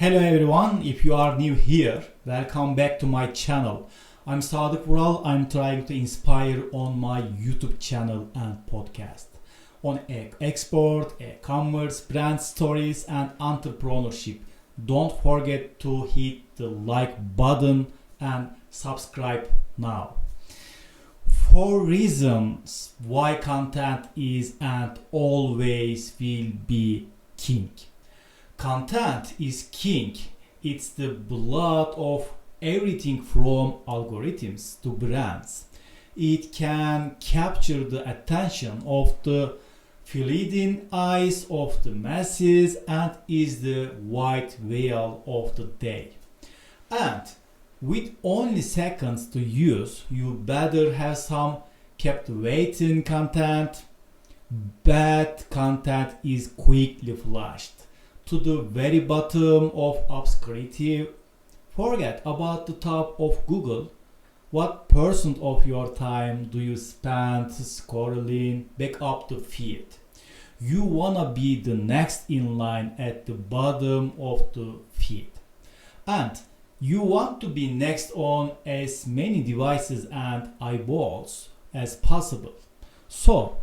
Hello everyone, if you are new here, welcome back to my channel. I'm Sadık Vural. I'm trying to inspire on my YouTube channel and podcast on export, e-commerce, brand stories and entrepreneurship. Don't forget to hit the like button and subscribe now. 4 reasons why content is and always will be king. Content is king. It's the blood of everything from algorithms to brands. It can capture the attention of the fleeting eyes of the masses and is the white whale of the day. And with only seconds to use, you better have some captivating content. Bad content is quickly flushed to the very bottom of obscurity. Forget about the top of Google. What percent of your time do you spend scrolling back up the feed? You wanna be the next in line at the bottom of the feed. And you want to be next on as many devices and eyeballs as possible. So,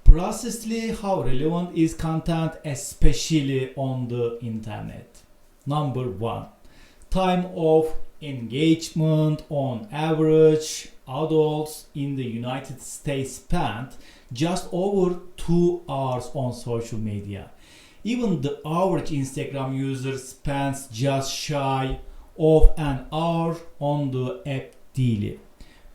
precisely how relevant is content, especially on the internet? Number 1. Time of engagement. On average, adults in the United States spend just over 2 hours on social media. Even the average Instagram user spends just shy of an hour on the app daily.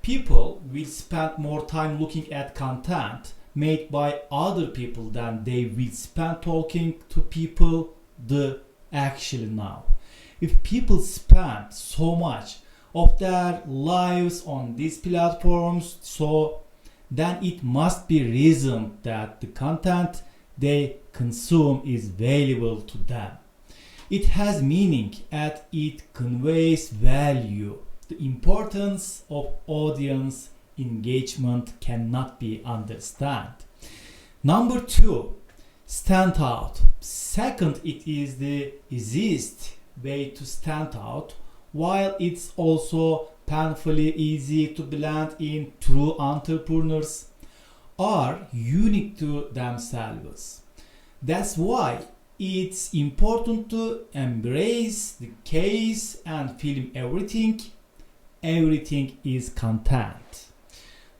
People will spend more time looking at content made by other people than they will spend talking to people the actually now. If people spend so much of their lives on these platforms, then it must be reasoned that the content they consume is valuable to them. It has meaning and it conveys value. The importance of audience engagement cannot be understood. Number 2, stand out. Second, it is the easiest way to stand out, while it's also painfully easy to blend in. True entrepreneurs are unique to themselves. That's why it's important to embrace the case and film everything. Everything is content.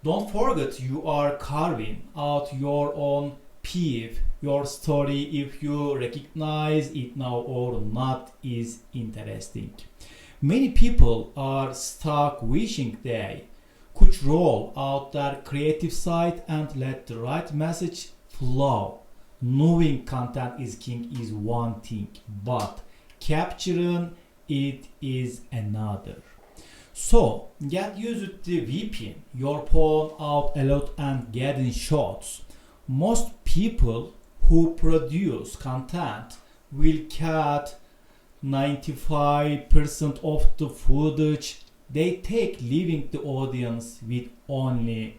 Don't forget you are carving out your own path. Your story, if you recognize it now or not, is interesting. Many people are stuck wishing they could roll out their creative side and let the right message flow. Knowing content is king is one thing, but capturing it is another. So, get used to VPN your phone out a lot and get in shots. Most people who produce content will cut 95% of the footage they take, leaving the audience with only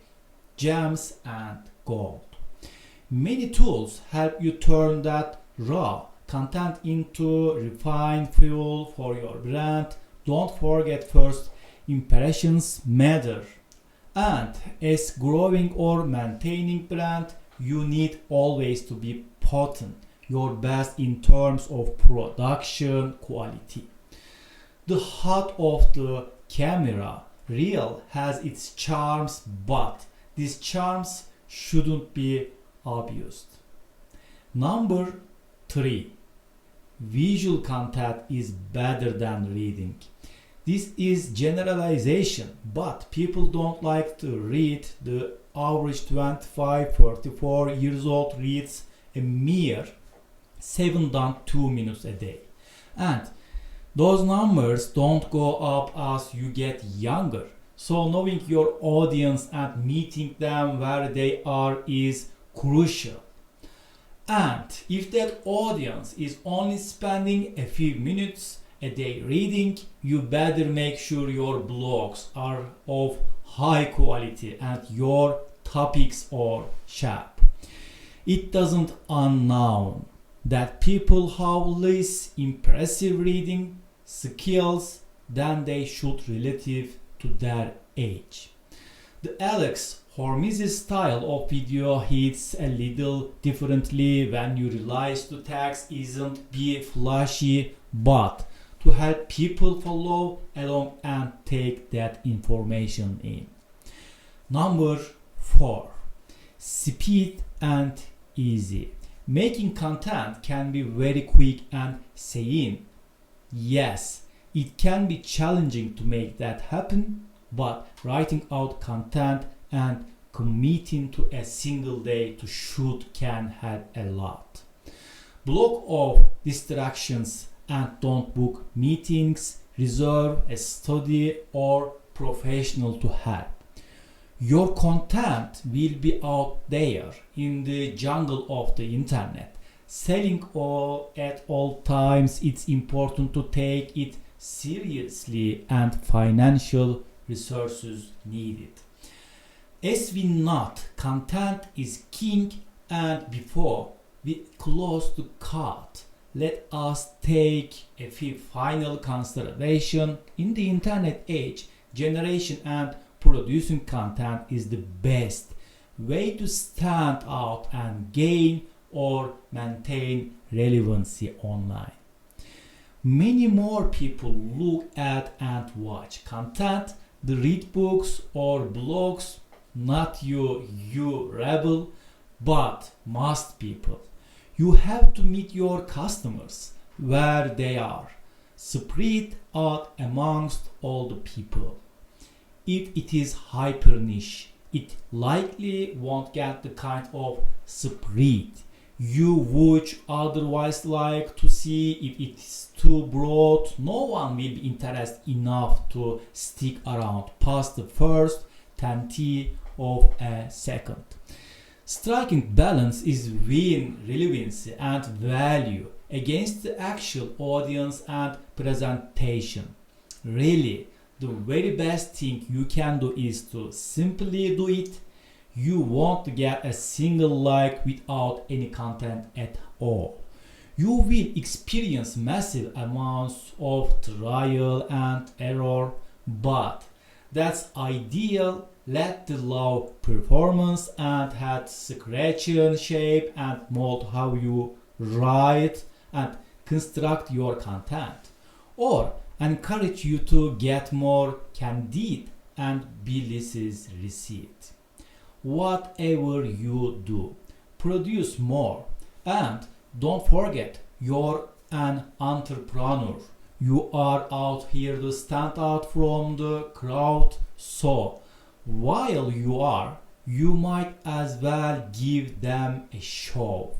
gems and gold. Many tools help you turn that raw content into refined fuel for your brand. Don't forget, first impressions matter, and as growing or maintaining brand, you need always to be potent, your best in terms of production quality. The heart of the camera reel has its charms, but these charms shouldn't be abused. Number 3, visual content is better than reading. This is generalization, but people don't like to read. The average 25-34 years old reads a mere 7.2 minutes a day. And those numbers don't go up as you get younger. So knowing your audience and meeting them where they are is crucial. And if that audience is only spending a few minutes a day reading, you better make sure your blogs are of high quality and your topics are sharp. It doesn't unknown that people have less impressive reading skills than they should relative to their age. The Alex Hormiz's style of video hits a little differently when you realize the text isn't be flashy but to help people follow along and take that information in. Number 4. Speed and easy. Making content can be very quick and saying, yes, it can be challenging to make that happen, but writing out content and committing to a single day to shoot can help a lot. Block off distractions and don't book meetings. Reserve a study or professional to help. Your content will be out there in the jungle of the internet. Selling at all times, it's important to take it seriously and financial resources needed. As we note, content is king, and before we close the cut, let us take a few final considerations. In the internet age, generation and producing content is the best way to stand out and gain or maintain relevancy online. Many more people look at and watch content, they read books or blogs, not you rebel, but most people. You have to meet your customers where they are, spread out amongst all the people. If it is hyper niche, it likely won't get the kind of spread you would otherwise like to see. If it's too broad, no one will be interested enough to stick around past the first 10th of a second. Striking balance is win relevancy and value against the actual audience and presentation. Really, the very best thing you can do is to simply do it. You won't get a single like without any content at all. You will experience massive amounts of trial and error, but that's ideal. Let the low performance and head scratching shape and mold how you write and construct your content, or encourage you to get more candid and Bill's receipt. Whatever you do, produce more, and don't forget you're an entrepreneur. You are out here to stand out from the crowd, so while you are, you might as well give them a show.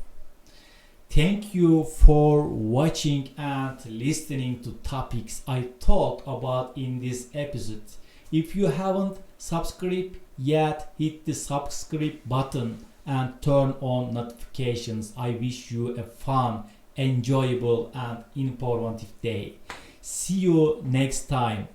Thank you for watching and listening to topics I talked about in this episode. If you haven't subscribed yet, hit the subscribe button and turn on notifications. I wish you a fun, enjoyable and informative day. See you next time.